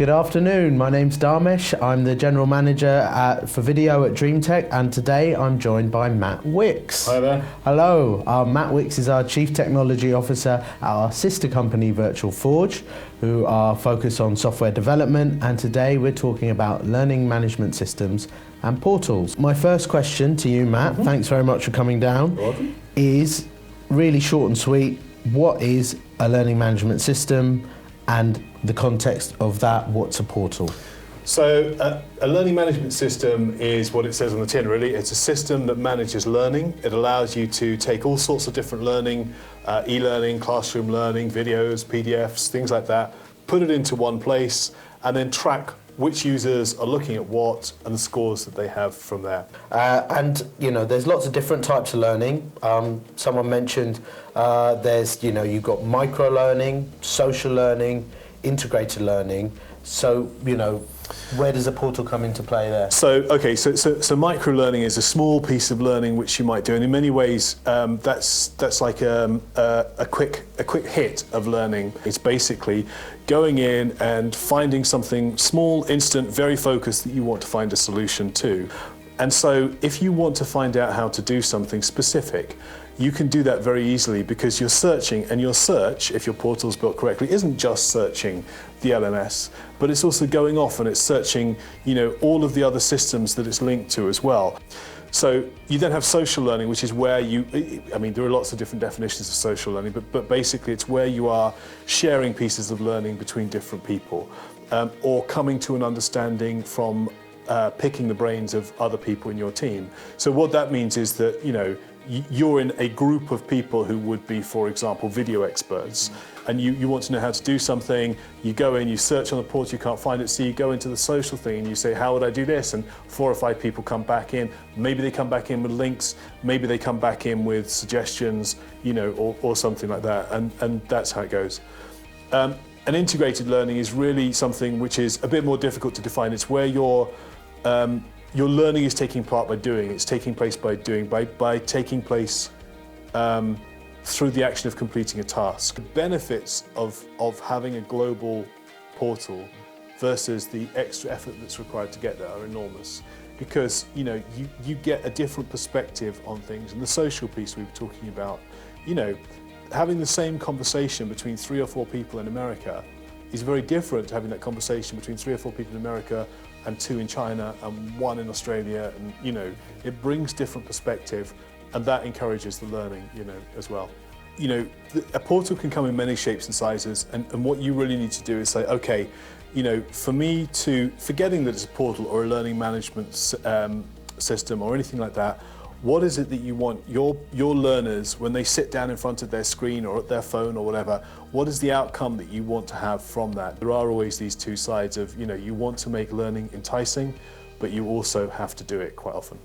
Good afternoon, my name's Dharmesh. I'm the General Manager for Video at DREAMTEK, and today I'm joined by Matt Wicks. Hi there. Hello, Matt Wicks is our Chief Technology Officer at our sister company Virtual Forge, who are focused on software development, and today we're talking about learning management systems and portals. My first question to you, Matt, thanks very much for coming down, is really short and sweet. What is a learning management system, and the context of that, what's a portal? So a learning management system is what it says on the tin, really. It's a system that manages learning. It allows you to take all sorts of different learning, e-learning, classroom learning, videos, PDFs, things like that, put it into one place, and then track which users are looking at what and the scores that they have from there. And there's lots of different types of learning. Someone mentioned there's, you've got micro learning, social learning, integrated learning. So, where does a portal come into play there? So micro learning is a small piece of learning which you might do, and in many ways that's like a quick hit of learning. It's basically going in and finding something small, instant, very focused that you want to find a solution to. And so if you want to find out how to do something specific, you can do that very easily because you're searching, and your search, if your portal's built correctly, isn't just searching the LMS, but it's also going off and it's searching, all of the other systems that it's linked to as well. So you then have social learning, which is where there are lots of different definitions of social learning, but basically it's where you are sharing pieces of learning between different people, or coming to an understanding from picking the brains of other people in your team. So what that means is that, you're in a group of people who would be, for example, video experts, and you want to know how to do something. You go in, you search on the portal, you can't find it, so you go into the social thing and you say, how would I do this? And 4 or 5 people come back in. Maybe they come back in with links, maybe they come back in with suggestions, or something like that, and that's how it goes. And integrated learning is really something which is a bit more difficult to define. It's where your learning is taking part by doing. It's taking place by doing, by taking place through the action of completing a task. The benefits of having a global portal versus the extra effort that's required to get there are enormous, because you get a different perspective on things. And the social piece we were talking about, having the same conversation between 3 or 4 people in America is very different to having that conversation between 3 or 4 people in America and 2 in China and 1 in Australia, and it brings different perspective, and that encourages the learning, as well. A portal can come in many shapes and sizes, and what you really need to do is say, okay, for me to, forgetting that it's a portal or a learning management system or anything like that, what is it that you want your learners, when they sit down in front of their screen or at their phone or whatever, what is the outcome that you want to have from that? There are always these two sides of, you want to make learning enticing, but you also have to do it quite often.